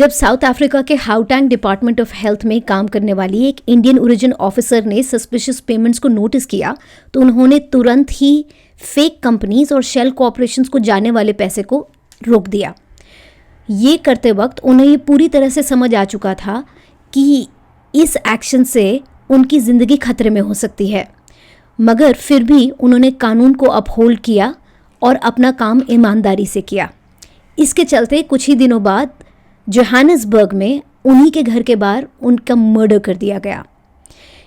जब south Africa के हाउटैंग department of health में काम करने वाली एक इंडियन ओरिजिन ऑफिसर ने सस्पिशियस पेमेंट्स को नोटिस किया तो उन्होंने तुरंत ही फेक कंपनीज और शेल कॉर्पोरेशंस को जाने वाले पैसे को रोक दिया। ये करते वक्त उन्हें ये पूरी तरह से समझ आ चुका था कि इस एक्शन से उनकी ज़िंदगी खतरे में हो सकती है, मगर फिर भी उन्होंने कानून को अपहोल्ड किया और अपना काम ईमानदारी से किया। इसके चलते कुछ ही दिनों बाद जोहानिसबर्ग में उन्हीं के घर के बाहर उनका मर्डर कर दिया गया।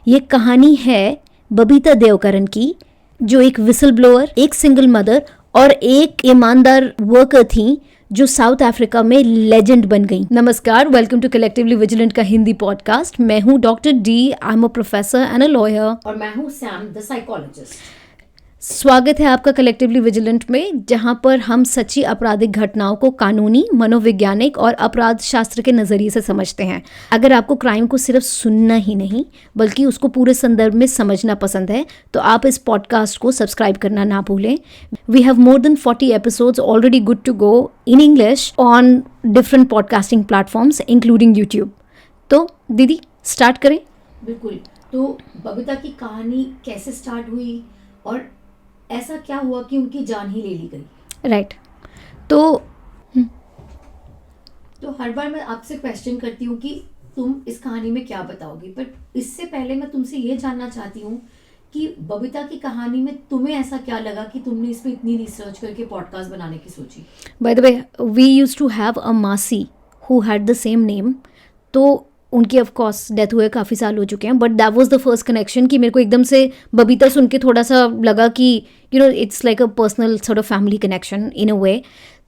ये कहानी है बबीता देवकरण की, जो एक विसल ब्लोअर, एक सिंगल मदर और एक ईमानदार वर्कर थी जो साउथ अफ्रीका में लेजेंड बन गई। नमस्कार, वेलकम टू कलेक्टिवली विजिलेंट का हिंदी पॉडकास्ट। मैं हूँ doctor D, I am a professor and a lawyer. और मैं हूँ सैम द साइकोलॉजिस्ट। स्वागत है आपका कलेक्टिवली विजिलेंट में, जहां पर हम सच्ची आपराधिक घटनाओं को कानूनी, मनोवैज्ञानिक और अपराध शास्त्र के नज़रिए से समझते हैं। अगर आपको क्राइम को सिर्फ सुनना ही नहीं बल्कि उसको पूरे संदर्भ में समझना पसंद है तो आप इस पॉडकास्ट को सब्सक्राइब करना ना भूलें। We have more than 40 episodes already good to go in English on different podcasting platforms including YouTube. तो दीदी स्टार्ट करें। बिल्कुल। तो बबीता की कहानी कैसे स्टार्ट हुई और ऐसा क्या हुआ कि उनकी जान ही ले ली गई? राइट। तो हर बार मैं आपसे क्वेश्चन करती हूँ कि तुम इस कहानी में क्या बताओगी, पर इससे पहले मैं तुमसे ये जानना चाहती हूँ कि बबीता की कहानी में तुम्हें ऐसा क्या लगा कि तुमने इस पे इतनी रिसर्च करके पॉडकास्ट बनाने की सोची? By the way, we used to have a मासी who had the same name. तो उनकी ऑफ कोर्स डेथ हुए काफ़ी साल हो चुके हैं, but that was the first connection कि मेरे को एकदम से बबीता सुन के थोड़ा सा लगा कि it's like a personal sort of family connection in a way.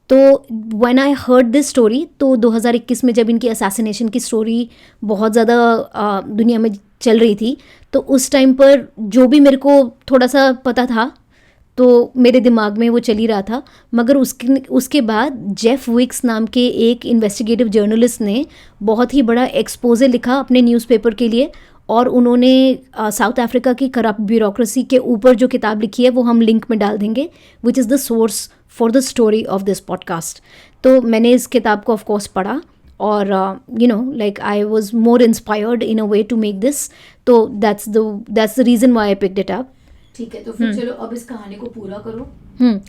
तो when I heard this story, तो 2021 में जब इनकी असैसिनेशन की स्टोरी बहुत ज़्यादा दुनिया में चल रही थी, तो उस टाइम पर जो भी मेरे को थोड़ा सा पता था तो मेरे दिमाग में वो चल ही रहा था। मगर उसके बाद जेफ विक्स नाम के एक इन्वेस्टिगेटिव जर्नलिस्ट ने बहुत ही बड़ा एक्सपोजे लिखा अपने न्यूज़पेपर के लिए, और उन्होंने साउथ अफ्रीका की करप्ट ब्यूरोक्रेसी के ऊपर जो किताब लिखी है वो हम लिंक में डाल देंगे, which is the source for the story of this podcast. तो मैंने इस किताब को ऑफकोर्स पढ़ा और like I was more inspired in a way to make this. तो that's the reason why I picked it up. ठीक है, तो फिर चलो अब इस कहानी को पूरा करो।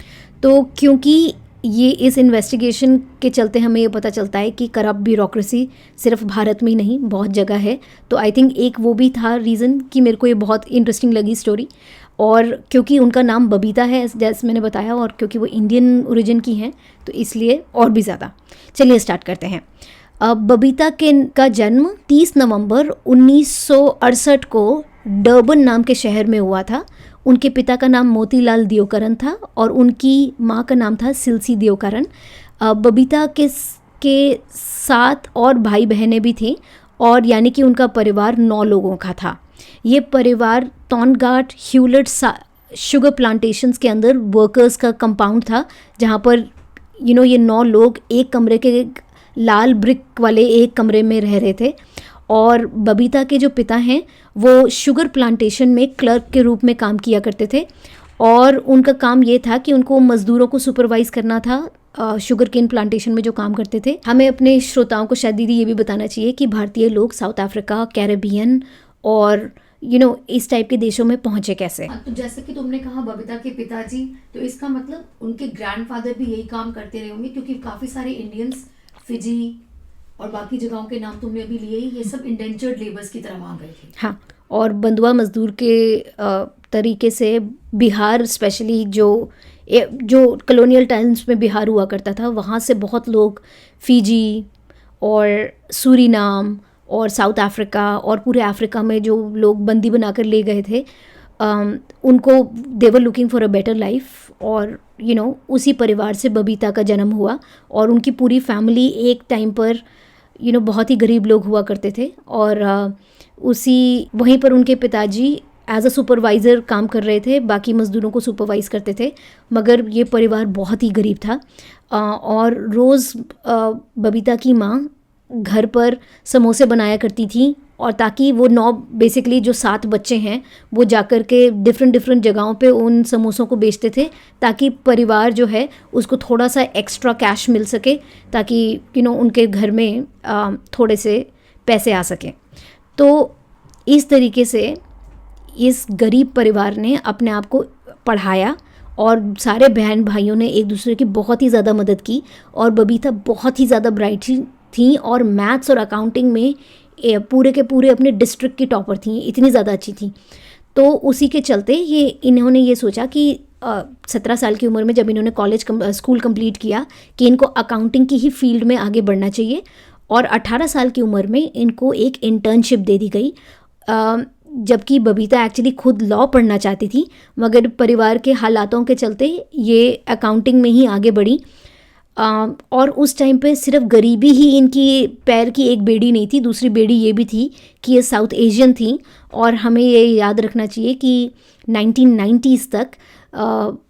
तो क्योंकि ये इस इन्वेस्टिगेशन के चलते हमें ये पता चलता है कि करप्ट ब्यूरोक्रेसी सिर्फ भारत में ही नहीं बहुत जगह है, तो आई थिंक एक वो भी था रीज़न कि मेरे को ये बहुत इंटरेस्टिंग लगी स्टोरी। और क्योंकि उनका नाम बबीता है जैसे मैंने बताया, और क्योंकि वो इंडियन ओरिजिन की हैं तो इसलिए और भी ज़्यादा। चलिए स्टार्ट करते हैं। बबीता का जन्म 30 नवंबर 1968 को डर्बन नाम के शहर में हुआ था। उनके पिता का नाम मोतीलाल देवकरण था और उनकी माँ का नाम था सिलसी देवकरण। बबीता के 7 और भाई बहनें भी थीं, और यानी कि उनका परिवार 9 लोगों का था। ये परिवार टॉनगाट ह्यूलेट शुगर प्लांटेशंस के अंदर वर्कर्स का कंपाउंड था, जहाँ पर ये 9 लोग एक कमरे के लाल ब्रिक वाले एक कमरे में रह रहे थे। और बबीता के जो पिता हैं वो शुगर प्लांटेशन में क्लर्क के रूप में काम किया करते थे, और उनका काम ये था कि उनको मज़दूरों को सुपरवाइज़ करना था शुगर केन प्लांटेशन में जो काम करते थे। हमें अपने श्रोताओं को शायद दीदी ये भी बताना चाहिए कि भारतीय लोग साउथ अफ्रीका, कैरेबियन और इस टाइप के देशों में पहुँचे कैसे। तो जैसे कि तुमने कहा बबीता के पिताजी, तो इसका मतलब उनके ग्रैंडफादर भी यही काम करते रहे होंगे, क्योंकि काफ़ी सारे इंडियंस फिजी और बाकी जगहों के नाम तुमने अभी लिए ही, ये सब इंडेंचर्ड लेबर्स की तरह वहाँ गए थे। हाँ, और बंधुआ मजदूर के तरीके से बिहार स्पेशली जो कॉलोनियल टाइम्स में बिहार हुआ करता था, वहाँ से बहुत लोग फिजी और सूरीनाम और साउथ अफ्रीका और पूरे अफ्रीका में जो लोग बंदी बनाकर ले गए थे, उनको they were looking for a better life. और उसी परिवार से बबीता का जन्म हुआ, और उनकी पूरी फैमिली एक टाइम पर बहुत ही गरीब लोग हुआ करते थे। और वहीं पर उनके पिताजी एज अ सुपरवाइज़र काम कर रहे थे, बाकी मज़दूरों को सुपरवाइज़ करते थे, मगर ये परिवार बहुत ही गरीब था। और रोज़ बबीता की माँ घर पर समोसे बनाया करती थी और ताकि वो 9 बेसिकली जो 7 बच्चे हैं वो जाकर के डिफरेंट जगहों पे उन समोसों को बेचते थे ताकि परिवार जो है उसको थोड़ा सा एक्स्ट्रा कैश मिल सके, ताकि उनके घर में थोड़े से पैसे आ सकें। तो इस तरीके से इस गरीब परिवार ने अपने आप को पढ़ाया और सारे बहन भाइयों ने एक दूसरे की बहुत ही ज़्यादा मदद की। और बबीता बहुत ही ज़्यादा ब्राइट थी और मैथ्स और अकाउंटिंग में पूरे के पूरे अपने डिस्ट्रिक्ट की टॉपर थी, इतनी ज़्यादा अच्छी थी। तो उसी के चलते इन्होंने ये सोचा कि 17 साल की उम्र में जब इन्होंने स्कूल कंप्लीट किया कि इनको अकाउंटिंग की ही फील्ड में आगे बढ़ना चाहिए। और 18 साल की उम्र में इनको एक इंटर्नशिप दे दी गई, जबकि बबीता एक्चुअली खुद लॉ पढ़ना चाहती थी, मगर परिवार के हालातों के चलते ये अकाउंटिंग में ही आगे बढ़ी। और उस टाइम पे सिर्फ गरीबी ही इनकी पैर की एक बेड़ी नहीं थी, दूसरी बेड़ी ये भी थी कि ये साउथ एशियन थी। और हमें ये याद रखना चाहिए कि 1990s तक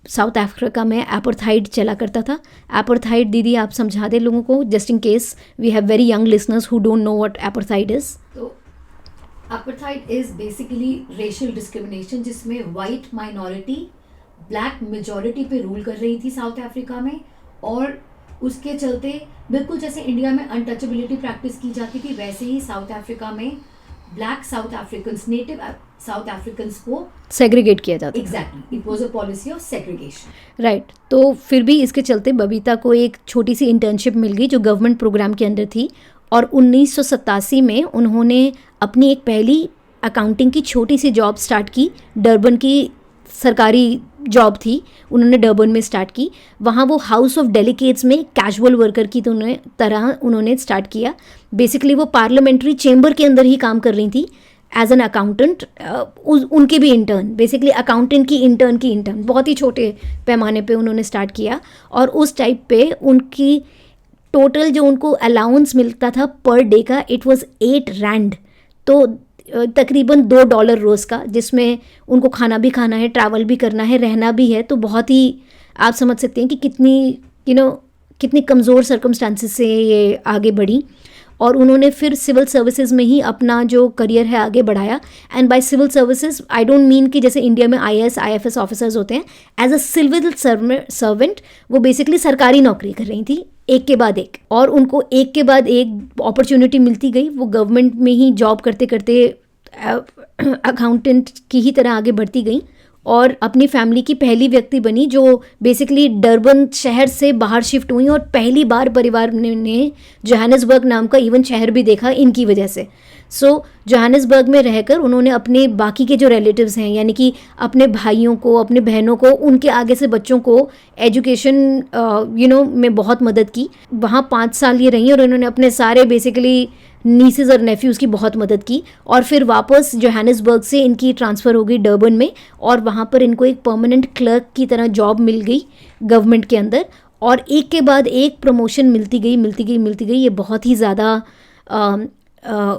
साउथ अफ्रीका में एपार्थाइड चला करता था। एपार्थाइड दीदी आप समझा दें लोगों को, just in case we have very young listeners who don't know what apartheid is. तो apartheid is basically racial discrimination, जिसमें वाइट माइनॉरिटी ब्लैक मेजॉरिटी पे रूल कर रही थी साउथ अफ्रीका में। और उसके चलते बिल्कुल जैसे इंडिया में अनटचेबिलिटी प्रैक्टिस की जाती थी, वैसे ही साउथ अफ्रीका में black south Africans, native south Africans को सेग्रीगेट किया जाता। Exactly, it was a policy of segregation. Right. तो फिर भी इसके चलते बबीता को एक छोटी सी इंटर्नशिप मिल गई जो गवर्नमेंट प्रोग्राम के अंदर थी। और 1987 में उन्होंने अपनी एक पहली अकाउंटिंग की छोटी सी जॉब स्टार्ट की। डरबन की सरकारी जॉब थी, उन्होंने डरबन में स्टार्ट की। वहाँ वो हाउस ऑफ डेलीगेट्स में कैजुअल वर्कर की तरह उन्होंने स्टार्ट किया। बेसिकली वो पार्लियामेंट्री चेंबर के अंदर ही काम कर रही थी एज एन अकाउंटेंट। उनके भी इंटर्न, बेसिकली अकाउंटेंट की इंटर्न बहुत ही छोटे पैमाने पे उन्होंने स्टार्ट किया। और उस टाइप पे उनकी टोटल जो उनको अलाउंस मिलता था पर डे का, इट वाज 8 रैंड, तो तकरीबन $2 रोज़ का, जिसमें उनको खाना भी खाना है, ट्रैवल भी करना है, रहना भी है। तो बहुत ही आप समझ सकते हैं कि कितनी कमज़ोर सर्कमस्टांसिस से ये आगे बढ़ी। और उन्होंने फिर सिविल सर्विसेज में ही अपना जो करियर है आगे बढ़ाया। And by civil services I don't mean कि जैसे इंडिया में IAS IFS ऑफिसर्स होते हैं। एज अ सिविल सर्वेंट वो बेसिकली सरकारी नौकरी कर रही थी, एक के बाद एक, और उनको एक के बाद एक अपॉर्चुनिटी मिलती गई। वो गवर्नमेंट में ही जॉब करते करते अकाउंटेंट की ही तरह आगे बढ़ती गई और अपनी फैमिली की पहली व्यक्ति बनी जो बेसिकली डरबन शहर से बाहर शिफ्ट हुई। और पहली बार परिवार ने जोहानिसबर्ग नाम का इवन शहर भी देखा इनकी वजह से। सो जोहानिसबर्ग में रहकर उन्होंने अपने बाकी के जो रिलेटिव्स हैं, यानी कि अपने भाइयों को, अपने बहनों को, उनके आगे से बच्चों को एजुकेशन में बहुत मदद की। वहाँ 5 साल ये रही और उन्होंने अपने सारे बेसिकली नीसेस और नेफ्यूज़ की बहुत मदद की। और फिर वापस जोहानिसबर्ग से इनकी ट्रांसफ़र हो गई डरबन में और वहाँ पर इनको एक परमानेंट क्लर्क की तरह जॉब मिल गई गवर्नमेंट के अंदर। और एक के बाद एक प्रमोशन मिलती गई। ये बहुत ही ज़्यादा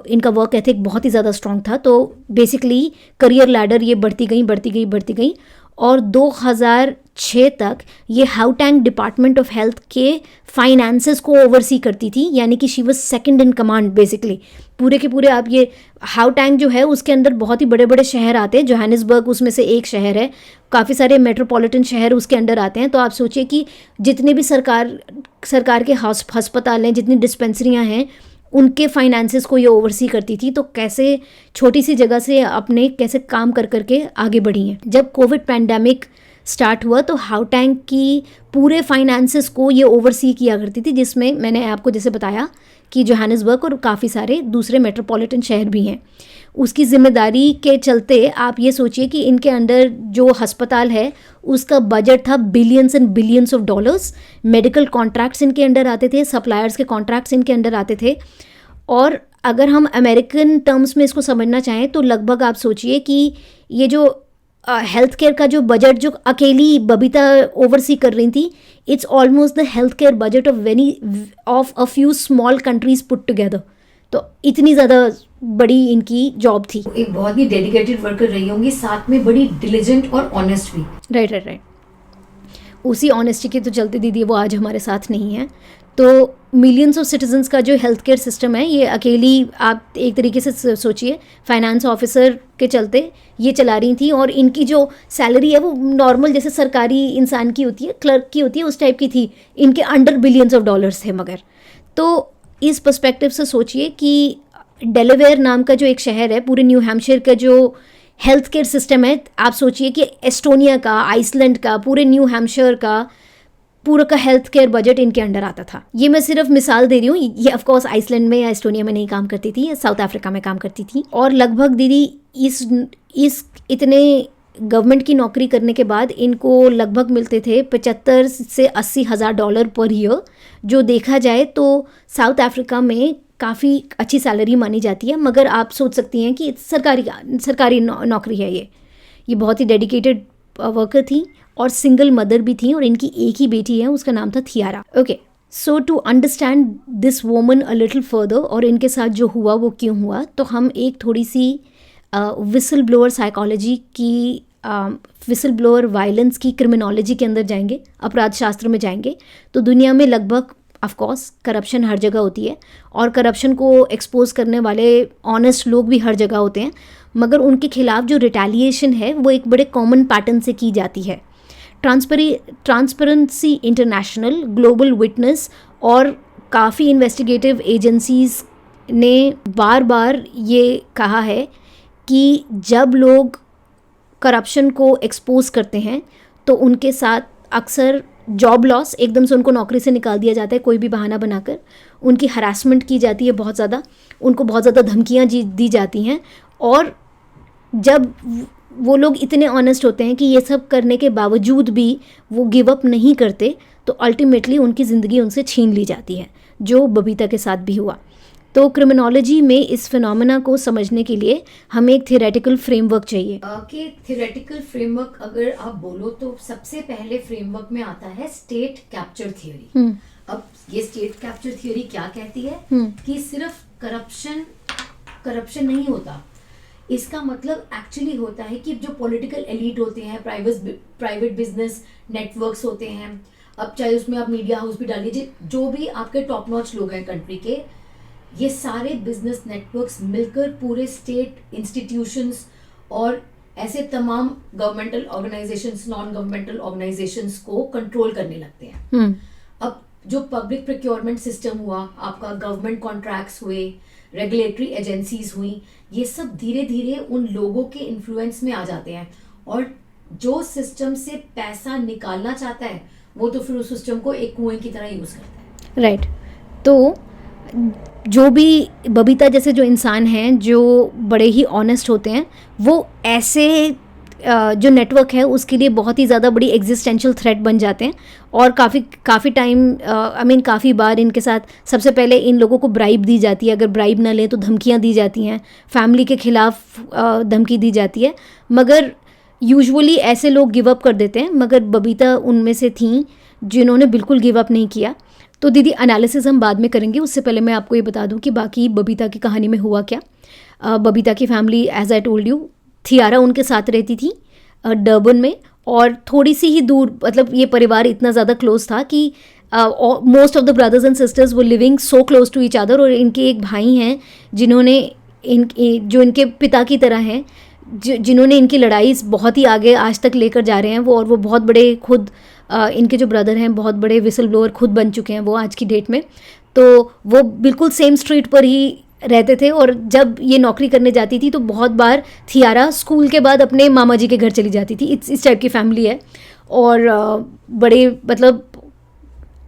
इनका वर्क एथिक बहुत ही ज़्यादा स्ट्रॉन्ग था। तो बेसिकली करियर लैडर ये बढ़ती गई और 2006 तक ये हाउटैंग डिपार्टमेंट ऑफ हेल्थ के फाइनेंसेस को ओवरसी करती थी, यानी कि she was second in command basically पूरे के पूरे। आप ये हाउटैंग जो है उसके अंदर बहुत ही बड़े बड़े शहर आते हैं, जोहानिसबर्ग उसमें से एक शहर है, काफ़ी सारे मेट्रोपॉलिटन शहर उसके अंडर आते हैं। तो आप सोचिए कि जितने भी सरकार के अस्पताल हैं, जितनी डिस्पेंसरियाँ हैं, उनके फाइनेंसेस को ये ओवरसी करती थी। तो कैसे छोटी सी जगह से अपने कैसे काम कर करके आगे बढ़ी हैं। जब कोविड पैंडेमिक स्टार्ट हुआ तो हाउटैंग की पूरे फाइनेंसेस को ये ओवरसी किया करती थी, जिसमें मैंने आपको जैसे बताया कि जोहानिसबर्ग और काफ़ी सारे दूसरे मेट्रोपॉलिटन शहर भी हैं। उसकी जिम्मेदारी के चलते आप ये सोचिए कि इनके अंडर जो अस्पताल है उसका बजट था billions and billions of dollars. Medical contracts इनके अंडर आते थे, सप्लायर्स के कॉन्ट्रैक्ट्स इनके अंडर आते थे। और अगर हम अमेरिकन टर्म्स में इसको समझना चाहें तो लगभग आप सोचिए कि ये जो हेल्थ केयर का जो बजट जो अकेली बबीता ओवरसी कर रही थी, it's almost the health care budget of a few small countries put together. तो इतनी ज़्यादा बड़ी इनकी जॉब थी। एक बहुत ही डेडिकेटेड वर्कर रही होंगी, साथ में बड़ी डिलिजेंट और ऑनेस्ट भी। राइट। उसी ऑनेस्टी के तो चलते दीदी वो आज हमारे साथ नहीं है। तो मिलियंस ऑफ सिटीजन्स का जो हेल्थ केयर सिस्टम है ये अकेली, आप एक तरीके से सोचिए, फाइनेंस ऑफिसर के चलते ये चला रही थी, और इनकी जो सैलरी है वो नॉर्मल जैसे सरकारी इंसान की होती है, क्लर्क की होती है, उस टाइप की थी। इनके अंडर बिलियंस ऑफ डॉलर्स थे। मगर तो इस पर्सपेक्टिव से सोचिए कि डेलावेयर नाम का जो एक शहर है, पूरे न्यू हैम्पशायर का जो हेल्थ केयर सिस्टम है, आप सोचिए कि एस्टोनिया का, आइसलैंड का, पूरे न्यू हैम्पशायर का पूरा का हेल्थ केयर बजट इनके अंडर आता था। ये मैं सिर्फ मिसाल दे रही हूँ। ये ऑफ कोर्स आइसलैंड में या एस्टोनिया में नहीं काम करती थी, ये साउथ अफ्रीका में काम करती थी। और लगभग दीदी इस इतने गवर्नमेंट की नौकरी करने के बाद इनको लगभग मिलते थे 75 से 80 हज़ार डॉलर पर ईयर, जो देखा जाए तो साउथ अफ्रीका में काफ़ी अच्छी सैलरी मानी जाती है। मगर आप सोच सकती हैं कि सरकारी नौकरी है ये बहुत ही डेडिकेटेड वर्कर थी और सिंगल मदर भी थी, और इनकी एक ही बेटी है, उसका नाम था Thiara. Okay, so to understand this woman a little further और इनके साथ जो हुआ वो क्यों हुआ, तो हम एक थोड़ी सी विसल ब्लोअर साइकोलॉजी की, विसल ब्लोअर वायलेंस की क्रिमिनोलॉजी के अंदर जाएंगे, अपराध शास्त्र में जाएंगे। तो दुनिया में लगभग ऑफ कोर्स करप्शन हर जगह होती है, और करप्शन को एक्सपोज करने वाले ऑनेस्ट लोग भी हर जगह होते हैं, मगर उनके खिलाफ जो रिटेलिएशन है वो एक बड़े कॉमन पैटर्न से की जाती है। ट्रांसपेरेंसी इंटरनेशनल, ग्लोबल विटनेस और काफ़ी इन्वेस्टिगेटिव एजेंसीज़ ने बार बार ये कहा है कि जब लोग करप्शन को एक्सपोज करते हैं तो उनके साथ अक्सर जॉब लॉस, एकदम से उनको नौकरी से निकाल दिया जाता है कोई भी बहाना बनाकर, उनकी हरासमेंट की जाती है बहुत ज़्यादा, उनको बहुत ज़्यादा धमकियाँ दी जाती हैं। और जब वो लोग इतने ऑनेस्ट होते हैं कि ये सब करने के बावजूद भी वो गिव अप नहीं करते, तो अल्टीमेटली उनकी ज़िंदगी उनसे छीन ली जाती है, जो बबीता के साथ भी हुआ। तो क्रिमिनोलॉजी में इस फिनोमेना को समझने के लिए हमें एक थियोरेटिकल फ्रेमवर्क चाहिए। कि थियोरेटिकल फ्रेमवर्क अगर आप बोलो तो सबसे पहले फ्रेमवर्क में आता है स्टेट कैप्चर थ्योरी। अब ये स्टेट कैप्चर थ्योरी क्या कहती है कि सिर्फ करप्शन नहीं होता, इसका मतलब एक्चुअली होता है कि जो पॉलिटिकल एलीट होते हैं, प्राइवेट बिजनेस नेटवर्क्स होते हैं, अब चाहे उसमें आप मीडिया हाउस भी डाल लीजिए, जो भी आपके टॉप नॉच लोग हैं कंट्री के, ये सारे बिजनेस नेटवर्क्स मिलकर पूरे स्टेट इंस्टीट्यूशंस और ऐसे तमाम governmental organisations, non governmental organisations को कंट्रोल करने लगते हैं। अब जो पब्लिक प्रोक्योरमेंट सिस्टम हुआ, आपका गवर्नमेंट कॉन्ट्रैक्ट्स हुए, रेगुलेटरी एजेंसीज हुई, ये सब धीरे धीरे उन लोगों के इन्फ्लुएंस में आ जाते हैं, और जो सिस्टम से पैसा निकालना चाहता है वो तो फिर उस सिस्टम को एक कुएं की तरह यूज करता है। राइट। तो जो भी बबीता जैसे जो इंसान हैं जो बड़े ही ऑनेस्ट होते हैं, वो ऐसे जो नेटवर्क है उसके लिए बहुत ही ज़्यादा बड़ी एग्जिस्टेंशियल थ्रेट बन जाते हैं। और काफ़ी टाइम काफ़ी बार इनके साथ सबसे पहले इन लोगों को ब्राइब दी जाती है, अगर ब्राइब ना लें तो धमकियाँ दी जाती हैं, फैमिली के खिलाफ धमकी दी जाती है, मगर यूजुअली ऐसे लोग गिव अप कर देते हैं। मगर बबीता उनमें से थी जिन्होंने बिल्कुल गिव अप नहीं किया। तो दीदी एनालिसिस हम बाद में करेंगे, उससे पहले मैं आपको ये बता दूं कि बाकी बबीता की कहानी में हुआ क्या। बबीता की family, as I told you, Thiara उनके साथ रहती थी डर्बन में, और थोड़ी सी ही दूर, मतलब ये परिवार इतना ज़्यादा क्लोज था कि most of the brothers and sisters वो living so close to each other. और इनके एक भाई हैं जिन्होंने जो इनके पिता की तरह हैं, जिन्होंने इनकी लड़ाई बहुत ही आगे आज तक लेकर जा रहे हैं वो, और वो बहुत बड़े खुद इनके जो ब्रदर हैं बहुत बड़े विसल ब्लोअर खुद बन चुके हैं वो आज की डेट में। तो वो बिल्कुल सेम स्ट्रीट पर ही रहते थे, और जब ये नौकरी करने जाती थी तो बहुत बार थियारा स्कूल के बाद अपने मामा जी के घर चली जाती थी। इस टाइप की फैमिली है, और बड़े मतलब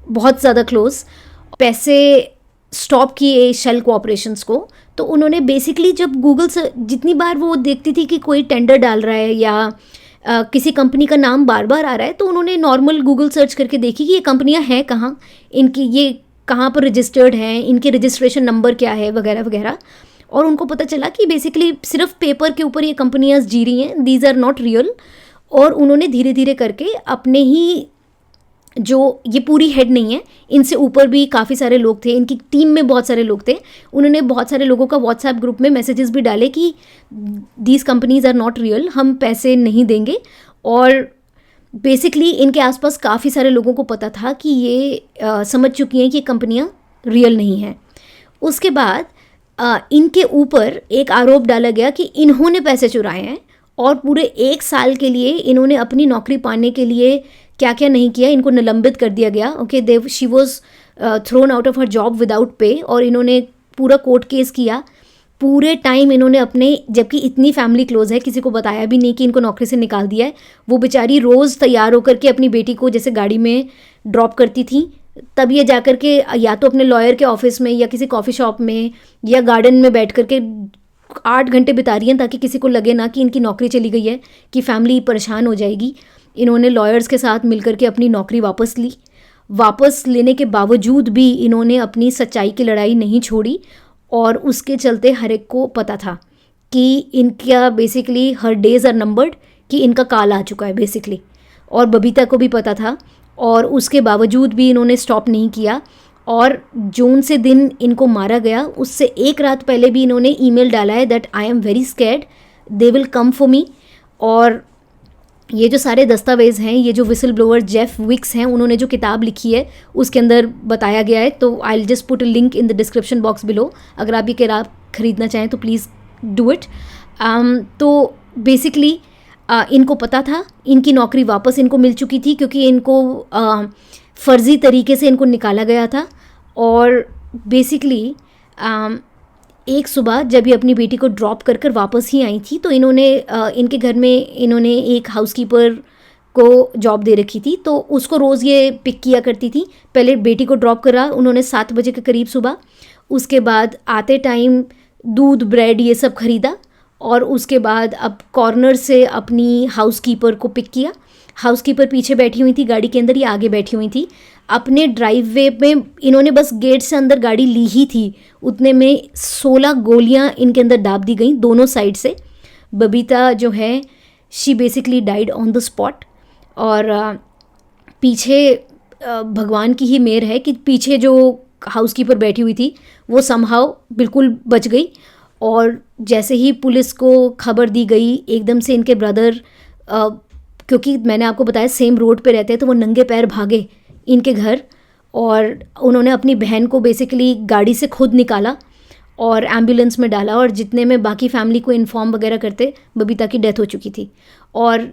बहुत ज़्यादा क्लोज। पैसे स्टॉप किए शेल कोऑपरेशंस को, तो उन्होंने बेसिकली जब गूगल से जितनी बार वो देखती थी कि कोई टेंडर डाल रहा है या किसी कंपनी का नाम बार बार आ रहा है, तो उन्होंने नॉर्मल गूगल सर्च करके देखी कि ये कंपनियां हैं कहाँ, इनकी ये कहाँ पर रजिस्टर्ड हैं, इनके रजिस्ट्रेशन नंबर क्या है, वगैरह वगैरह। और उनको पता चला कि बेसिकली सिर्फ पेपर के ऊपर ये कंपनियां जी रही हैं, दीज आर नॉट रियल। और उन्होंने धीरे धीरे करके अपने ही, जो ये पूरी हेड नहीं है, इनसे ऊपर भी काफ़ी सारे लोग थे, इनकी टीम में बहुत सारे लोग थे, उन्होंने बहुत सारे लोगों का व्हाट्सएप ग्रुप में मैसेजेस भी डाले कि these companies are not real, हम पैसे नहीं देंगे। और बेसिकली इनके आसपास काफ़ी सारे लोगों को पता था कि ये समझ चुकी हैं कि कंपनियां रियल नहीं हैं। उसके बाद इनके ऊपर एक आरोप डाला गया कि इन्होंने पैसे चुराए हैं और पूरे 1 साल के लिए इन्होंने अपनी नौकरी पाने के लिए क्या क्या नहीं किया, इनको निलंबित कर दिया गया। Okay, she was thrown out of her job without pay, और इन्होंने पूरा कोर्ट केस किया। पूरे टाइम इन्होंने अपने, जबकि इतनी फैमिली क्लोज है, किसी को बताया भी नहीं कि इनको नौकरी से निकाल दिया है। वो बेचारी रोज़ तैयार होकर के अपनी बेटी को जैसे गाड़ी में ड्रॉप करती थी, तब ये जाकर के या तो अपने लॉयर के ऑफिस में या किसी कॉफ़ी शॉप में या गार्डन में बैठ करके 8 घंटे बिता रही हैं, ताकि किसी को लगे ना कि इनकी नौकरी चली गई है, कि फैमिली परेशान हो जाएगी। इन्होंने लॉयर्स के साथ मिलकर के अपनी नौकरी वापस ली। वापस लेने के बावजूद भी इन्होंने अपनी सच्चाई की लड़ाई नहीं छोड़ी, और उसके चलते हर एक को पता था कि इनका बेसिकली हर डेज आर नंबर्ड, कि इनका काल आ चुका है बेसिकली। और बबीता को भी पता था, और उसके बावजूद भी इन्होंने स्टॉप नहीं किया। और जून से दिन इनको मारा गया, उससे 1 रात पहले भी इन्होंने ईमेल डाला है that I am very scared, they will come for me. और ये जो सारे दस्तावेज़ हैं, ये जो विसल ब्लोअर जेफ विक्स हैं, उन्होंने जो किताब लिखी है उसके अंदर बताया गया है। तो I will just put a link in the description box below, अगर आप ये किताब खरीदना चाहें तो प्लीज़ डू इट। तो बेसिकली इनको पता था, इनकी नौकरी वापस इनको मिल चुकी थी, क्योंकि इनको फ़र्ज़ी तरीके से इनको निकाला गया था। और बेसिकली एक सुबह जब ये अपनी बेटी को ड्रॉप कर कर वापस ही आई थी, तो इन्होंने इनके घर में इन्होंने एक हाउसकीपर को जॉब दे रखी थी, तो उसको रोज़ ये पिक किया करती थी। पहले बेटी को ड्रॉप करा उन्होंने 7 बजे के करीब सुबह, उसके बाद आते टाइम दूध ब्रेड ये सब ख़रीदा, और उसके बाद अब कॉर्नर से अपनी हाउसकीपर को पिक किया। हाउसकीपर पीछे बैठी हुई थी गाड़ी के अंदर, ये आगे बैठी हुई थी। अपने ड्राइववे में इन्होंने बस गेट से अंदर गाड़ी ली ही थी, उतने में 16 गोलियां इनके अंदर दाब दी गई दोनों साइड से। बबीता जो है, she basically died on the spot. और पीछे भगवान की ही मेहर है कि पीछे जो हाउसकीपर बैठी हुई थी वो समहाउ बिल्कुल बच गई। और जैसे ही पुलिस को खबर दी गई, एकदम से इनके ब्रदर, क्योंकि मैंने आपको बताया सेम रोड पे रहते हैं, तो वो नंगे पैर भागे इनके घर, और उन्होंने अपनी बहन को बेसिकली गाड़ी से खुद निकाला और एम्बुलेंस में डाला। और जितने में बाकी फैमिली को इन्फॉर्म वगैरह करते, बबीता की डेथ हो चुकी थी। और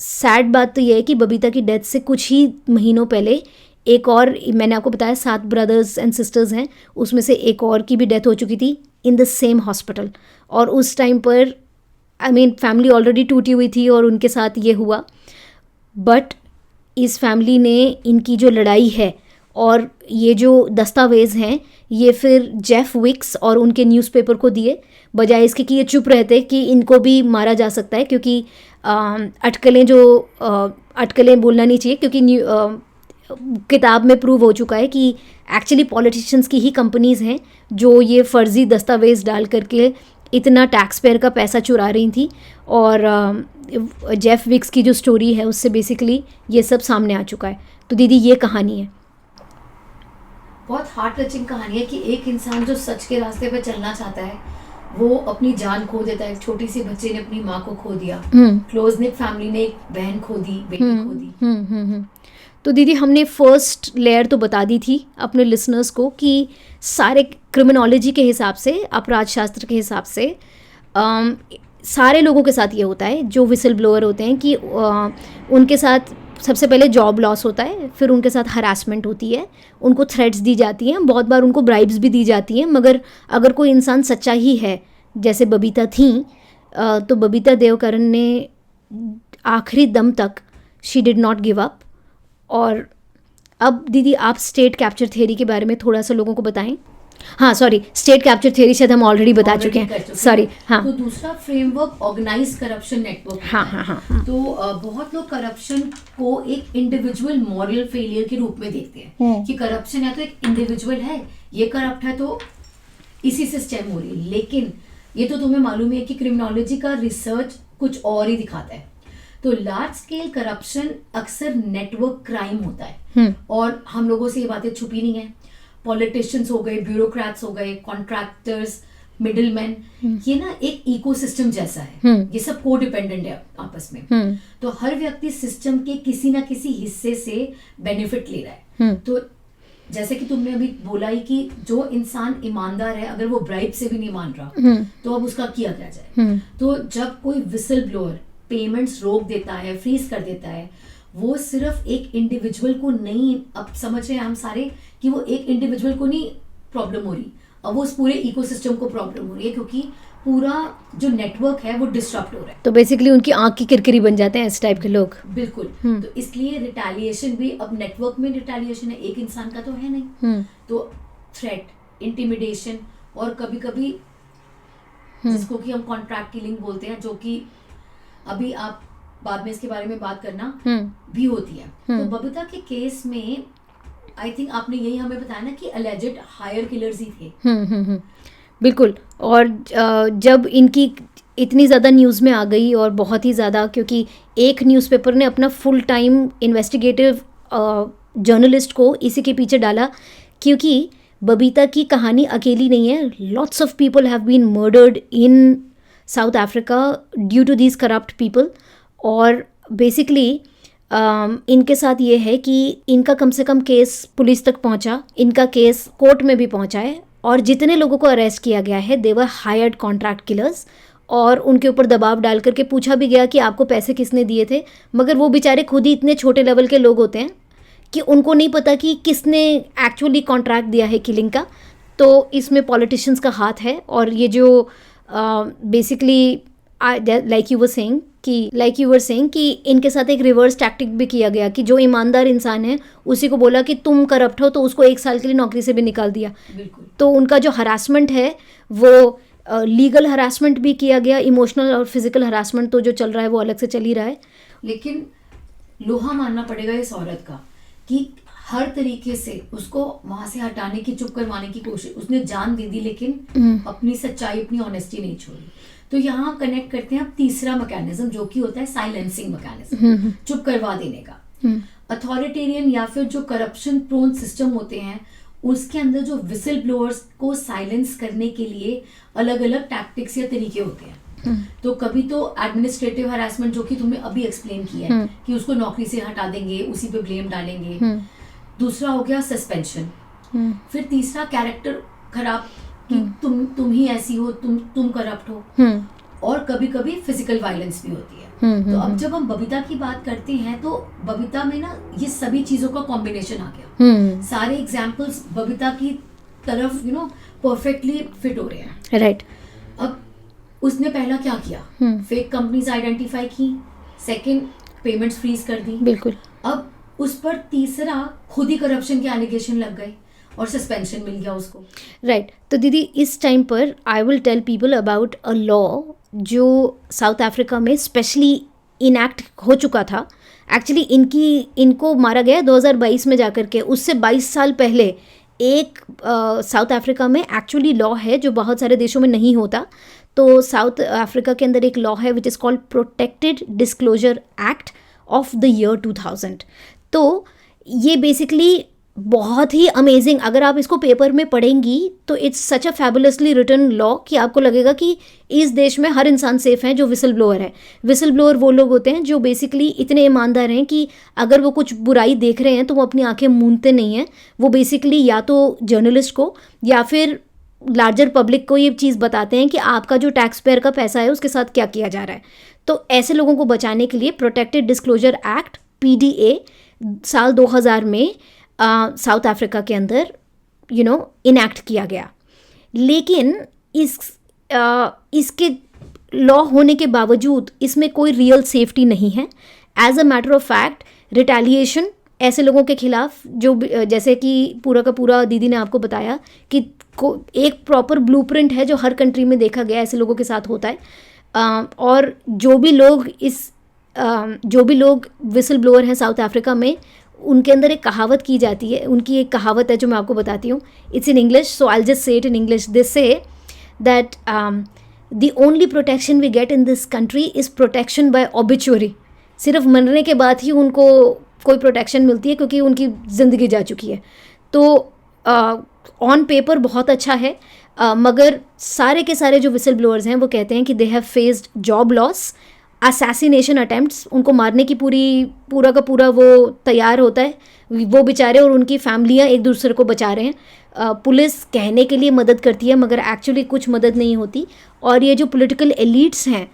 सैड बात तो ये है कि बबीता की डेथ से कुछ ही महीनों पहले एक और, मैंने आपको बताया 7 ब्रदर्स एंड सिस्टर्स हैं, उसमें से एक और की भी डेथ हो चुकी थी इन द सेम हॉस्पिटल। और उस टाइम पर फैमिली ऑलरेडी टूटी हुई थी और उनके साथ ये हुआ। बट इस फैमिली ने इनकी जो लड़ाई है और ये जो दस्तावेज़ हैं, ये फिर जेफ विक्स और उनके न्यूज़पेपर को दिए, बजाय इसके कि ये चुप रहते कि इनको भी मारा जा सकता है। क्योंकि अटकलें बोलना नहीं चाहिए, क्योंकि किताब में प्रूव हो चुका है कि एक्चुअली पॉलिटिशियंस की ही कंपनीज़ हैं जो ये फ़र्ज़ी दस्तावेज़ डाल करके इतना टैक्स पेयर का पैसा चुरा रही थी। और जेफ विक्स की जो स्टोरी है उससे बेसिकली ये सब सामने आ चुका है। तो दीदी ये कहानी है, बहुत हार्ट टचिंग कहानी है कि एक इंसान जो सच के रास्ते पे चलना चाहता है वो अपनी जान खो देता है। एक छोटी सी बच्चे ने अपनी माँ को खो दिया, क्लोज निट फैमिली ने एक बहन खो दी, बेटी खो दी। तो दीदी हमने फर्स्ट लेयर तो बता दी थी अपने लिसनर्स को कि सारे क्रिमिनोलॉजी के हिसाब से, अपराध शास्त्र के हिसाब से सारे लोगों के साथ ये होता है जो विसल ब्लोअर होते हैं कि उनके साथ सबसे पहले जॉब लॉस होता है, फिर उनके साथ हरासमेंट होती है, उनको थ्रेट्स दी जाती हैं, बहुत बार उनको ब्राइब्स भी दी जाती हैं। मगर अगर कोई इंसान सच्चा ही है, जैसे बबीता थी, तो बबीता देवकरण ने आखिरी दम तक she did not give up. और अब दीदी आप स्टेट कैप्चर थ्योरी के बारे में थोड़ा सा लोगों को बताएं। हाँ सॉरी, स्टेट कैप्चर थ्योरी शायद हम ऑलरेडी बता चुके हैं, सॉरी। हाँ, तो दूसरा फ्रेमवर्क ऑर्गेनाइज करप्शन नेटवर्क। हाँ। तो बहुत लोग करप्शन को एक इंडिविजुअल मॉरल फेलियर के रूप में देखते हैं कि करप्शन है तो एक इंडिविजुअल है, ये करप्ट है तो इसी से स्टेम हो रही है। लेकिन ये तो तुम्हें मालूम है कि क्रिमिनोलॉजी का रिसर्च कुछ और ही दिखाता है। तो लार्ज स्केल करप्शन अक्सर नेटवर्क क्राइम होता है, और हम लोगों से ये बातें छुपी नहीं है। पॉलिटिशियंस हो गए, ब्यूरोक्रेट्स हो गए, कॉन्ट्रैक्टर्स, मिडिलमैन, ये ना एक इकोसिस्टम जैसा है, ये सब कोडिपेंडेंट है आपस में। तो हर व्यक्ति सिस्टम के किसी ना किसी हिस्से से बेनिफिट ले रहा है। तो जैसे कि तुमने अभी बोला ही कि जो इंसान ईमानदार है, अगर वो ब्राइब से भी नहीं मान रहा तो अब उसका किया क्या जाए। तो जब कोई विसल ब्लोअर पेमेंट्स रोक देता है, फ्रीज कर देता है, वो सिर्फ एक इंडिविजुअल को नहीं, अब समझ रहे हैं हम सारे कि वो एक इंडिविजुअल को नहीं प्रॉब्लम हो रही, अब वो उस पूरे इकोसिस्टम को प्रॉब्लम हो रही है, क्योंकि पूरा जो नेटवर्क है वो डिस्टर्ब हो रहा है। तो बेसिकली उनकी आंख की किरकिरी बन जाते हैं इस टाइप के लोग। बिल्कुल। तो इसलिए रिटेलिएशन भी, अब नेटवर्क में रिटेलिएशन है, एक इंसान का तो है नहीं। तो थ्रेट, इंटिमिडेशन, और कभी कभी जिसको कि हम कॉन्ट्रैक्ट किलिंग बोलते हैं, जो कि अभी आप बाद में इसके बारे में बात करना भी होती है। तो बबीता के केस में आई थिंक आपने यही हमें बताया ना कि अलेजेड हायर किलर्स ही थे। बिल्कुल। और जब इनकी इतनी ज़्यादा न्यूज़ में आ गई, और बहुत ही ज़्यादा, क्योंकि एक न्यूज़पेपर ने अपना फुल टाइम इन्वेस्टिगेटिव जर्नलिस्ट को इसी के पीछे डाला, क्योंकि बबीता की कहानी अकेली नहीं है। Lots of people have been murdered in South Africa due to these corrupt people. और बेसिकली इनके साथ ये है कि इनका कम से कम केस पुलिस तक पहुंचा, इनका केस कोर्ट में भी पहुंचा है, और जितने लोगों को अरेस्ट किया गया है दे वर हायर्ड कॉन्ट्रैक्ट किलर्स, और उनके ऊपर दबाव डाल करके पूछा भी गया कि आपको पैसे किसने दिए थे, मगर वो बेचारे खुद ही इतने छोटे लेवल के लोग होते हैं कि उनको नहीं पता कि किसने एक्चुअली कॉन्ट्रैक्ट दिया है किलिंग का। तो इसमें पॉलिटिशियंस का हाथ है, और ये जो basically like you were saying कि इनके साथ एक रिवर्स टैक्टिक भी किया गया कि जो ईमानदार इंसान है उसी को बोला कि तुम करप्ट हो, तो उसको 1 साल के लिए नौकरी से भी निकाल दिया। तो उनका जो हरासमेंट है वो लीगल हरासमेंट भी किया गया, इमोशनल और फिजिकल हरासमेंट तो जो चल रहा है वो अलग से चल ही रहा है। लेकिन लोहा मानना पड़ेगा इस औरत का कि हर तरीके से उसको वहां से हटाने की, चुप करवाने की कोशिश, उसने जान दे दी, लेकिन अपनी सच्चाई, अपनी ऑनेस्टी नहीं छोड़ी। तो यहाँ कनेक्ट करते हैं अब तीसरा मैकेनिज्म, जो कि होता है साइलेंसिंग मैकेनिज्म, चुप करवा देने का। अथॉरिटेरियन या फिर जो करप्शन प्रोन सिस्टम होते हैं, उसके अंदर जो विसल ब्लोअर्स को साइलेंस करने के लिए अलग अलग टैक्टिक्स या तरीके होते हैं। तो कभी तो एडमिनिस्ट्रेटिव हरासमेंट, जो कि तुमने अभी एक्सप्लेन किया है कि उसको नौकरी से हटा देंगे, उसी पे ब्लेम डालेंगे। दूसरा हो गया सस्पेंशन। फिर तीसरा कैरेक्टर खराब, कि तुम ही ऐसी हो, तुम करप्ट हो। और कभी कभी फिजिकल वायलेंस भी होती है। तो अब जब हम बबीता की बात करते हैं तो बबीता में ना ये सभी चीजों का कॉम्बिनेशन आ गया। सारे एग्जाम्पल्स बबीता की तरफ परफेक्टली फिट हो रहे हैं। राइट। अब उसने पहला क्या किया, फेक कंपनीज आइडेंटिफाई की, सेकंड पेमेंट्स फ्रीज कर दी। बिल्कुल। अब उस पर तीसरा खुद ही करप्शन के एलिगेशन लग गए और सस्पेंशन मिल गया उसको। राइट। तो दीदी इस टाइम पर I will tell people about a law जो साउथ अफ्रीका में स्पेशली इनैक्ट हो चुका था। एक्चुअली इनको मारा गया 2022 में जाकर के। उससे 22 साल पहले एक साउथ अफ्रीका में एक्चुअली लॉ है जो बहुत सारे देशों में नहीं होता। तो साउथ अफ्रीका के अंदर एक लॉ है which is called protected disclosure act of the year 2000। तो ये बेसिकली बहुत ही अमेजिंग, अगर आप इसको पेपर में पढ़ेंगी तो it's such a fabulously written law कि आपको लगेगा कि इस देश में हर इंसान सेफ है जो विसल ब्लोअर है। विसल ब्लोअर वो लोग होते हैं जो बेसिकली इतने ईमानदार हैं कि अगर वो कुछ बुराई देख रहे हैं तो वो अपनी आंखें मूंदते नहीं हैं। वो बेसिकली या तो जर्नलिस्ट को या फिर लार्जर पब्लिक को ये चीज़ बताते हैं कि आपका जो टैक्स पेयर का पैसा है उसके साथ क्या किया जा रहा है। तो ऐसे लोगों को बचाने के लिए प्रोटेक्टेड डिस्क्लोजर एक्ट PDA साल 2000 में साउथ अफ्रीका के अंदर इनैक्ट किया गया। लेकिन इसके लॉ होने के बावजूद इसमें कोई रियल सेफ्टी नहीं है। As a matter of fact retaliation ऐसे लोगों के खिलाफ जो जैसे कि पूरा का पूरा दीदी ने आपको बताया कि एक प्रॉपर ब्लूप्रिंट है जो हर कंट्री में देखा गया ऐसे लोगों के साथ होता है। और जो भी लोग विसल ब्लोअर हैं साउथ अफ्रीका में, उनके अंदर एक कहावत की जाती है। उनकी एक कहावत है जो मैं आपको बताती हूँ। It's in English, so I just say it in English. They say that the only protection we get in this country is protection by obituary. सिर्फ मरने के बाद ही उनको कोई प्रोटेक्शन मिलती है क्योंकि उनकी ज़िंदगी जा चुकी है। तो ऑन पेपर बहुत अच्छा है, मगर सारे के सारे जो विसल ब्लोअर्स हैं वो कहते हैं कि they have faced job loss, assassination attempts, उनको मारने की पूरा का पूरा वो तैयार होता है वो बेचारे, और उनकी फैमिलियां एक दूसरे को बचा रहे हैं। पुलिस कहने के लिए मदद करती है मगर एक्चुअली कुछ मदद नहीं होती। और ये जो पॉलिटिकल एलिट्स हैं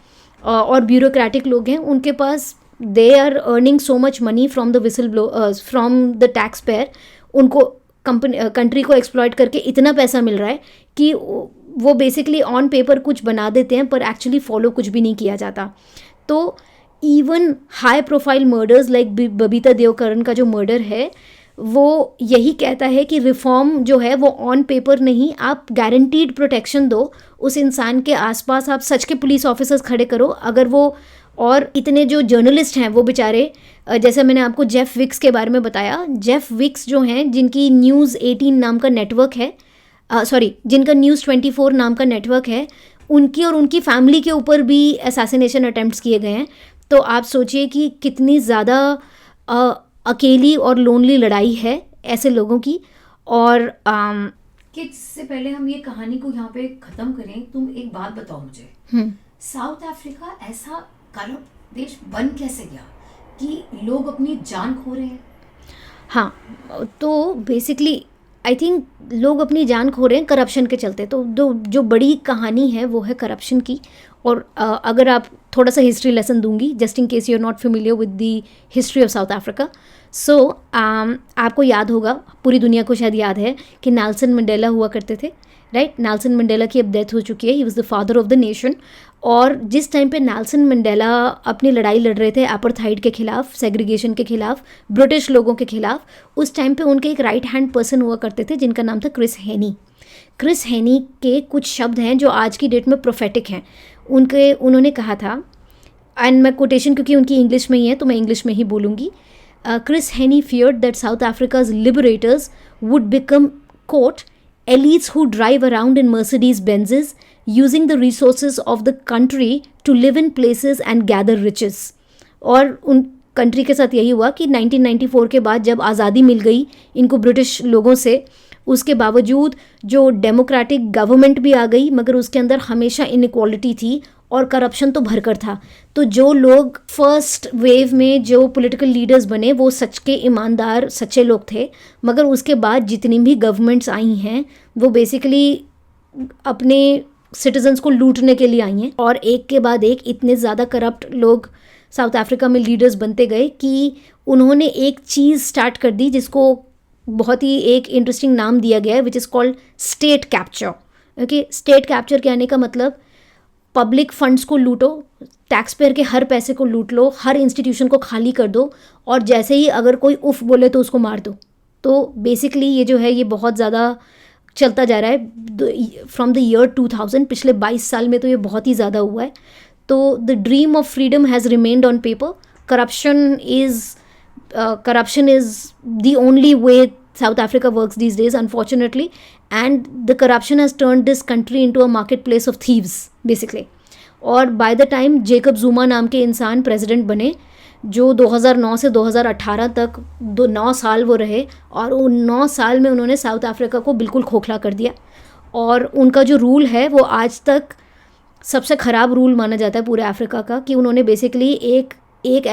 और ब्यूरोक्रेटिक लोग हैं, उनके पास they are earning so much money from the whistle blow from the tax payer, उनको कंट्री को एक्सप्लॉइट करके इतना पैसा मिल रहा है कि वो बेसिकली ऑन पेपर कुछ बना देते हैं पर एक्चुअली फॉलो कुछ भी नहीं किया जाता। तो even high profile murders like Babita Devkaran का जो मर्डर है वो यही कहता है कि रिफॉर्म जो है वो ऑन पेपर नहीं, आप गारंटीड प्रोटेक्शन दो उस इंसान के आसपास, आप सच के पुलिस ऑफिसर्स खड़े करो। अगर वो, और इतने जो जर्नलिस्ट हैं वो बेचारे, जैसे मैंने आपको जेफ विक्स के बारे में बताया, जेफ विक्स जो हैं जिनकी न्यूज़ 18 नाम का नेटवर्क है, जिनका न्यूज़ 24 नाम का नेटवर्क है, उनकी और उनकी फैमिली के ऊपर भी असैसिनेशन अटेम्प्ट्स किए गए हैं। तो आप सोचिए कि कितनी ज़्यादा अकेली और लोनली लड़ाई है ऐसे लोगों की। और कि इससे पहले हम ये कहानी को यहाँ पे ख़त्म करें, तुम एक बात बताओ मुझे, साउथ अफ्रीका ऐसा करप्ट देश बन कैसे गया कि लोग अपनी जान खो रहे हैं? हाँ, तो बेसिकली आई थिंक लोग अपनी जान खो रहे हैं करप्शन के चलते। तो जो बड़ी कहानी है वो है करप्शन की। और अगर आप थोड़ा सा हिस्ट्री लेसन दूंगी, just in case you are not familiar with the history of South Africa. So आपको याद होगा, पूरी दुनिया को शायद याद है कि नेल्सन मंडेला हुआ करते थे, राइट? नेल्सन मंडेला की अब डेथ हो चुकी है, he was the father of the nation. और जिस टाइम पे नेल्सन मंडेला अपनी लड़ाई लड़ रहे थे एपार्थाइड के खिलाफ, सेग्रीगेशन के खिलाफ, ब्रिटिश लोगों के खिलाफ, उस टाइम पे उनके एक राइट हैंड पर्सन हुआ करते थे जिनका नाम था क्रिस हेनी। क्रिस हेनी के कुछ शब्द हैं जो आज की डेट में प्रोफेटिक हैं। उन्होंने कहा था, एंड मैं कोटेशन क्योंकि उनकी इंग्लिश में ही है तो मैं इंग्लिश में ही बोलूँगी। क्रिस हेनी feared that South Africa's liberators would become, quote, elites who drive around in Mercedes Benzes, using the resources of the country to live in places and gather riches. और उन country के साथ यही हुआ कि 1994 के बाद जब आज़ादी मिल गई इनको ब्रिटिश लोगों से, उसके बावजूद जो डेमोक्रेटिक गवर्नमेंट भी आ गई मगर उसके अंदर हमेशा इनइक्वालिटी थी और करप्शन तो भरकर था। तो जो लोग फर्स्ट वेव में जो पॉलिटिकल लीडर्स बने वो सच के ईमानदार सच्चे लोग थे, मगर उसके बाद जितनी भी गवर्नमेंट्स आई हैं वो बेसिकली अपने सिटीजन्स को लूटने के लिए आई हैं। और एक के बाद एक इतने ज़्यादा करप्ट लोग साउथ अफ्रीका में लीडर्स बनते गए कि उन्होंने एक चीज़ स्टार्ट कर दी जिसको बहुत ही एक इंटरेस्टिंग नाम दिया गया है, which is called state capture. Okay, state capture कहने का मतलब पब्लिक फंड्स को लूटो, टैक्स पेयर के हर पैसे को लूट लो, हर इंस्टीट्यूशन को खाली कर दो, और जैसे ही अगर कोई उफ बोले तो उसको मार दो। तो बेसिकली ये जो है ये बहुत ज़्यादा चलता जा रहा है फ्रॉम द ईयर 2000, पिछले 22 साल में तो ये बहुत ही ज़्यादा हुआ है। तो the dream of freedom has remained on paper. Corruption is the only way South Africa works these days, unfortunately, and the corruption has turned this country into a marketplace of thieves, basically. और by the time Jacob जुमा नाम के इंसान president बने, जो 2009 से 2018 तक 9 साल वो रहे, और उन 9 साल में उन्होंने साउथ अफ्रीका को बिल्कुल खोखला कर दिया। और उनका जो रूल है वो आज तक सबसे ख़राब रूल माना जाता है पूरे अफ्रीका का, कि उन्होंने बेसिकली एक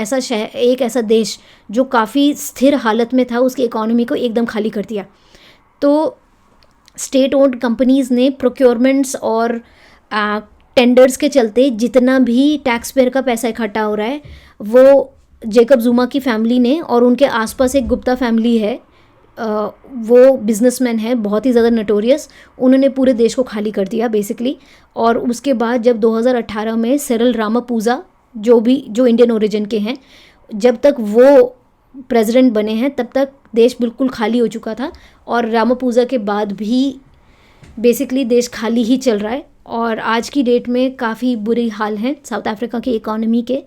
ऐसा देश जो काफ़ी स्थिर हालत में था उसकी इकोनॉमी को एकदम खाली कर दिया। तो स्टेट ओन्ड कंपनीज़ ने प्रोक्योरमेंट्स और टेंडर्स के चलते जितना भी टैक्स पेयर का पैसा इकट्ठा हो रहा है वो जेकब जुमा की फैमिली ने, और उनके आसपास एक गुप्ता फैमिली है, वो बिजनेसमैन है बहुत ही ज़्यादा नोटोरियस, उन्होंने पूरे देश को खाली कर दिया बेसिकली। और उसके बाद जब 2018 में सिरिल रामापोसा जो इंडियन ओरिजिन के हैं, जब तक वो प्रेसिडेंट बने हैं तब तक देश बिल्कुल खाली हो चुका था, और रामापोसा के बाद भी बेसिकली देश खाली ही चल रहा है। और आज की डेट में काफ़ी बुरी हाल हैं साउथ अफ्रीका की इकोनॉमी के।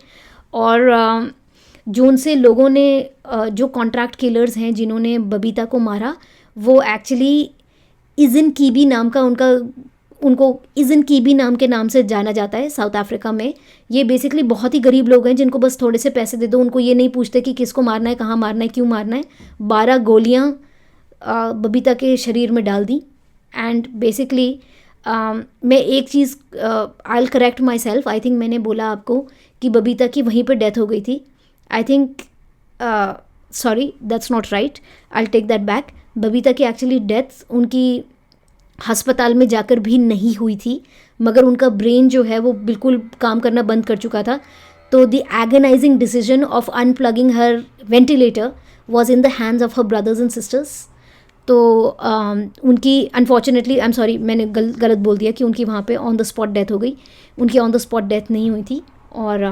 और जो उनसे लोगों ने जो कॉन्ट्रैक्ट किलर्स हैं जिन्होंने बबीता को मारा, वो एक्चुअली इज़न कीबी नाम का उनको इज़न कीबी नाम के नाम से जाना जाता है साउथ अफ्रीका में। ये बेसिकली बहुत ही गरीब लोग हैं जिनको बस थोड़े से पैसे दे दो, उनको ये नहीं पूछते कि किसको मारना है, कहाँ मारना है, क्यों मारना है। 12 गोलियाँ बबीता के शरीर में डाल दी। एंड बेसिकली मैं एक चीज़ I will correct myself, I think मैंने बोला आपको कि बबीता की वहीं पर डेथ हो गई थी। I think sorry, that's not right, I will take that back. Babita की एक्चुअली डेथ उनकी अस्पताल में जाकर भी नहीं हुई थी, मगर उनका ब्रेन जो है वो बिल्कुल काम करना बंद कर चुका था। तो the agonising decision of unplugging her ventilator was in the hands of her brothers and sisters. तो उनकी अनफॉर्चुनेटली, आई एम सॉरी, मैंने गलत बोल दिया कि उनकी वहाँ पे ऑन द स्पॉट डेथ हो गई। उनकी ऑन द स्पॉट डेथ नहीं हुई थी। और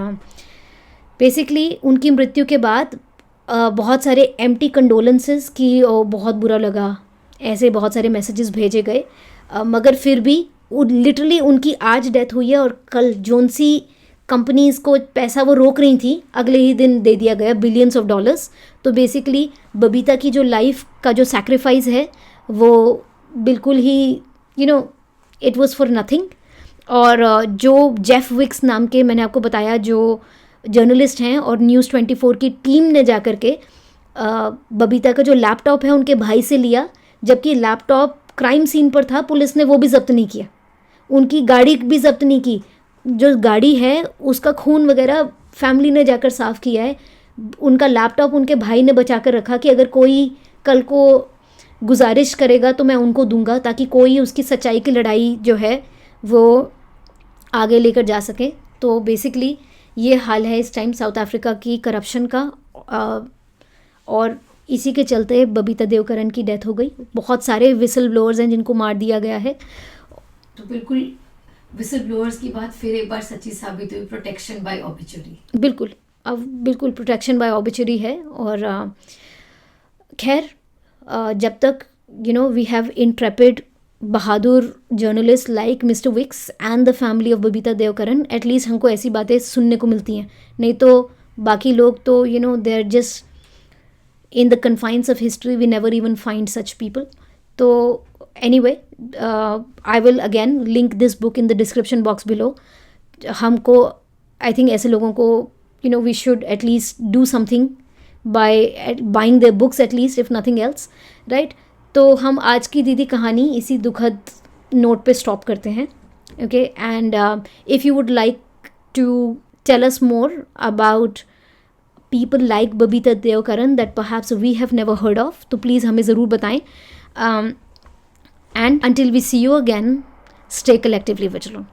बेसिकली उनकी मृत्यु के बाद बहुत सारे एम्प्टी कंडोलेंसेस की बहुत बुरा लगा, ऐसे बहुत सारे मैसेजेस भेजे गए, मगर फिर भी लिटरली उनकी आज डेथ हुई है और कल जोन सी कंपनीज़ को पैसा वो रोक रही थी, अगले ही दिन दे दिया गया बिलियंस ऑफ डॉलर्स। तो बेसिकली बबीता की जो लाइफ का जो सैक्रिफाइस है वो बिल्कुल ही इट वाज फॉर नथिंग। और जो जेफ विक्स नाम के, मैंने आपको बताया, जो जर्नलिस्ट हैं और न्यूज़ 24 की टीम ने जा कर के बबीता का जो लैपटॉप है उनके भाई से लिया, जबकि लैपटॉप क्राइम सीन पर था, पुलिस ने वो भी जब्त नहीं किया, उनकी गाड़ी भी जब्त नहीं की। जो गाड़ी है उसका खून वगैरह फैमिली ने जाकर साफ़ किया है। उनका लैपटॉप उनके भाई ने बचा कर रखा कि अगर कोई कल को गुजारिश करेगा तो मैं उनको दूंगा, ताकि कोई उसकी सच्चाई की लड़ाई जो है वो आगे लेकर जा सके। तो बेसिकली ये हाल है इस टाइम साउथ अफ्रीका की करप्शन का, और इसी के चलते बबीता देवकरण की डेथ हो गई। बहुत सारे विसल ब्लोअर्स हैं जिनको मार दिया गया है। तो बिल्कुल विसल ब्लोअर्स की बात फिर एक बार सच्ची साबित हुई, प्रोटेक्शन बाय ऑबिचुरी। बिल्कुल, अब बिल्कुल प्रोटेक्शन बाय ऑबिचुरी है। और खैर, जब तक वी हैव इंट्रेपिड बहादुर journalist like mister Wicks and the family of Babita Devkaran, at least हमको ऐसी बातें सुनने को मिलती हैं। नहीं तो बाकी लोग तो they are just in the confines of history, we never even find such people. So anyway, I will again link this book in the description box below. हमको I think ऐसे लोगों को we should at least do something by buying their books at least, if nothing else, right? तो हम आज की दीदी कहानी इसी दुखद नोट पे स्टॉप करते हैं, okay? And if you would like to tell us more about people like Babita Deokaran that perhaps we have never heard of, तो please हमें ज़रूर बताएं। And until we see you again, stay collectively vigilant.